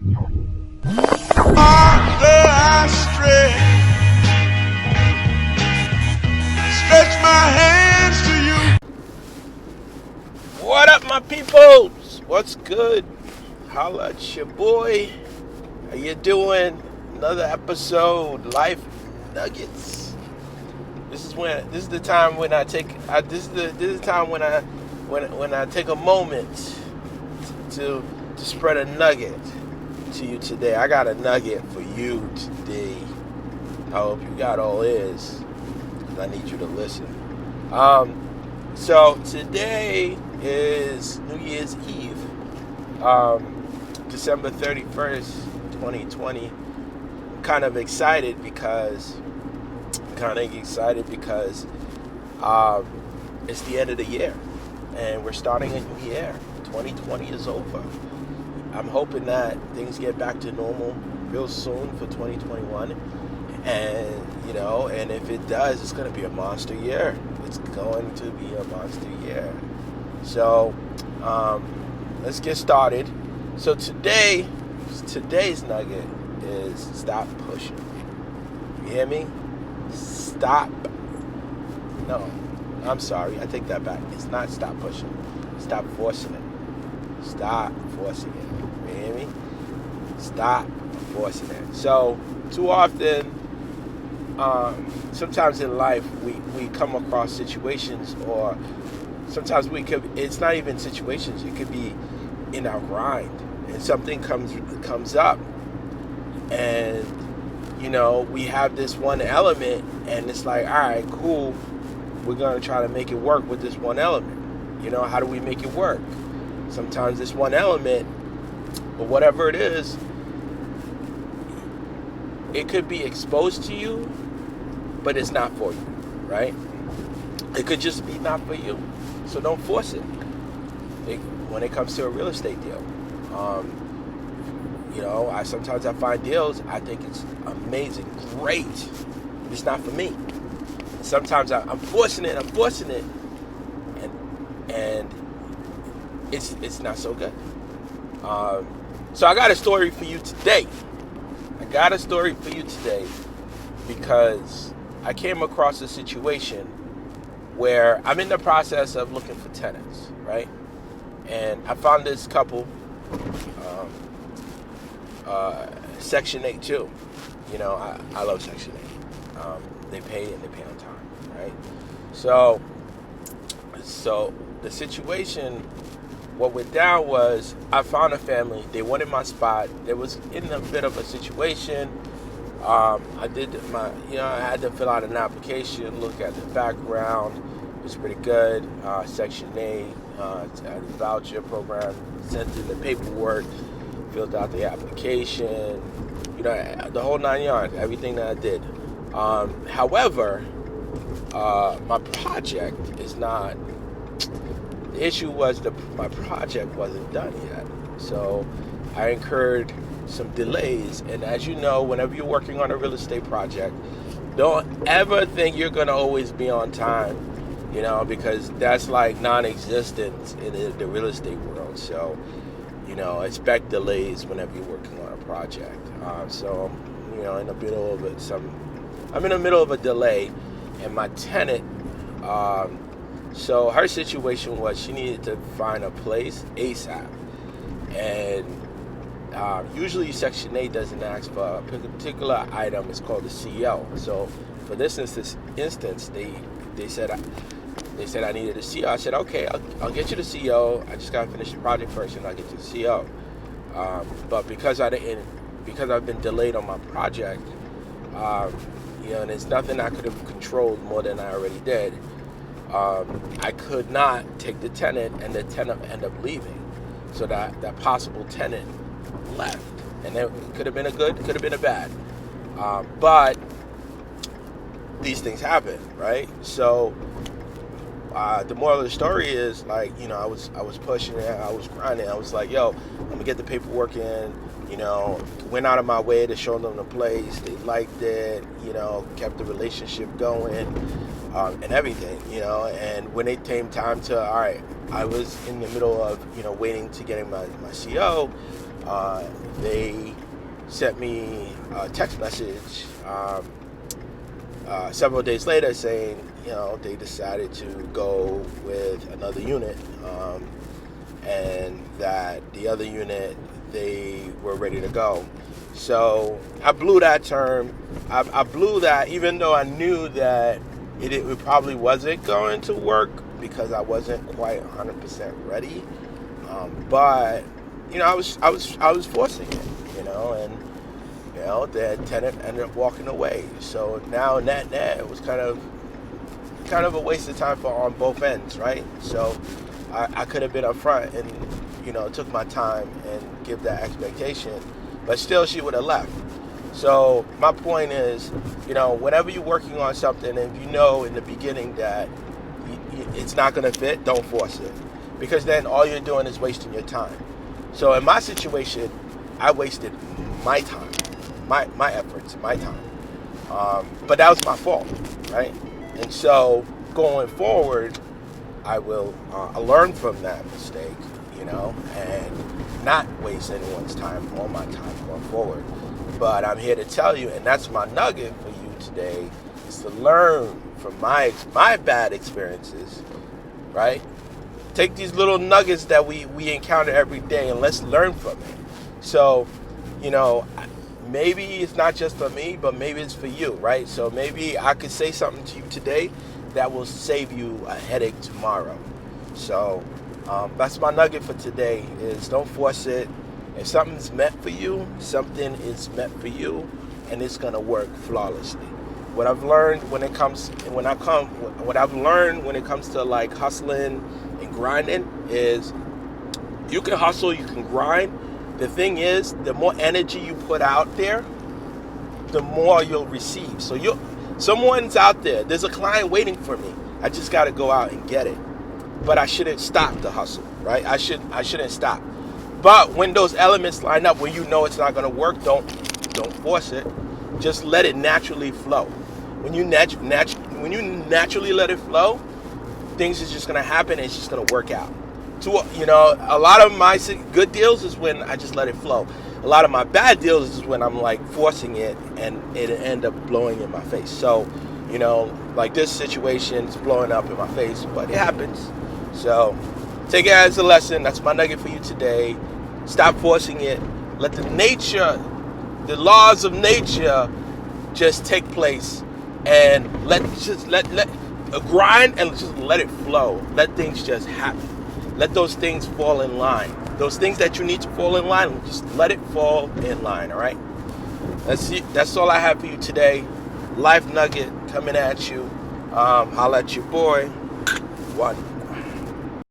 After I stretch my hands to you. What up, my peoples? What's good? Holla at your boy. How you doing? Another episode, Life Nuggets. This is the time when I take a moment to spread a nugget to you today. I got a nugget for you today. I hope you got all ears, 'cause I need you to listen. So today is New Year's Eve, December 31st, 2020. I'm kind of excited because it's the end of the year and we're starting a new year. 2020 is over. I'm hoping that things get back to normal real soon for 2021. And if it does, it's going to be a monster year. It's going to be a monster year. So, let's get started. So today's nugget is stop pushing. You hear me? Stop. No, I'm sorry. I take that back. It's not stop pushing. Stop forcing it. Stop forcing it. You hear me? Stop forcing it. So, too often, sometimes in life we come across situations, or sometimes it's not even situations, it could be in our grind, and something comes up, and we have this one element, and it's like, all right, cool, we're going to try to make it work with this one element. How do we make it work? Sometimes this one element, or whatever it is, it could be exposed to you, but it's not for you, right? It could just be not for you. So don't force it. When it comes to a real estate deal, sometimes I find deals, I think it's amazing, great, but it's not for me. Sometimes I'm forcing it, and it's not so good. So I got a story for you today. Because I came across a situation where I'm in the process of looking for tenants, right? And I found this couple, Section 8 too. I love Section 8. They pay on time, right? So the situation, what went down was I found a family. They wanted my spot. They was in a bit of a situation. I had to fill out an application, look at the background. It was pretty good. Section 8, the voucher program, sent in the paperwork, filled out the application, the whole 9 yards, everything that I did. However, my project is not. The issue was my project wasn't done yet, so I incurred some delays. And as you know, whenever you're working on a real estate project, don't ever think you're going to always be on time, because that's like non-existent in the real estate world. So, expect delays whenever you're working on a project. So, I'm in the middle of a delay, and my tenant, so her situation was she needed to find a place ASAP. And usually Section 8 doesn't ask for a particular item. It's called a CO. So for this instance, they said I needed a CO. I said, okay, I'll get you the CO. I just got to finish the project first, and I'll get you the CO. But because I've been delayed on my project, and there's nothing I could have controlled more than I already did. I could not take the tenant, and the tenant ended up leaving. So that possible tenant left, and it could have been a good, could have been a bad. But these things happen, right? So the moral of the story is, I was pushing it, I was grinding. I was like, yo, I'm gonna get the paperwork in. Went out of my way to show them the place. They liked it. Kept the relationship going. And everything, and when it came time to, all right, I was in the middle of, waiting to getting my CO. they sent me a text message several days later saying, they decided to go with another unit, and that the other unit, they were ready to go. So I blew that term. I blew that, even though I knew that it probably wasn't going to work because I wasn't quite 100% ready. But I was forcing it, and the tenant ended up walking away. So now net it was kind of a waste of time on both ends, right? So I could have been upfront and took my time and give that expectation, but still she would have left. So my point is, whenever you're working on something and in the beginning that it's not going to fit, don't force it, because then all you're doing is wasting your time. So in my situation, I wasted my time, my efforts, my time, but that was my fault, right? And so going forward, I will learn from that mistake, and not waste anyone's time or my time going forward. But I'm here to tell you, and that's my nugget for you today, is to learn from my bad experiences, right? Take these little nuggets that we encounter every day and let's learn from it. So, maybe it's not just for me, but maybe it's for you, right? So maybe I could say something to you today that will save you a headache tomorrow. So that's my nugget for today, is don't force it. If something's meant for you, something is meant for you, and it's gonna work flawlessly. What I've learned when it comes to like hustling and grinding is you can hustle, you can grind. The thing is, the more energy you put out there, the more you'll receive. So someone's out there. There's a client waiting for me. I just got to go out and get it. But I shouldn't stop the hustle, right? I shouldn't stop. But when those elements line up, when it's not going to work, don't force it. Just let it naturally flow. When you naturally let it flow, things is just going to happen, and it's just going to work out. A lot of my good deals is when I just let it flow. A lot of my bad deals is when I'm like forcing it and it end up blowing in my face. So, like this situation is blowing up in my face, but it happens. So take it as a lesson. That's my nugget for you today. Stop forcing it. Let the laws of nature just take place, and let grind and just let it flow. Let things just happen. Let those things fall in line. Those things that you need to fall in line, just let it fall in line, all right? That's all I have for you today. Life nugget coming at you. Holla at your boy. One.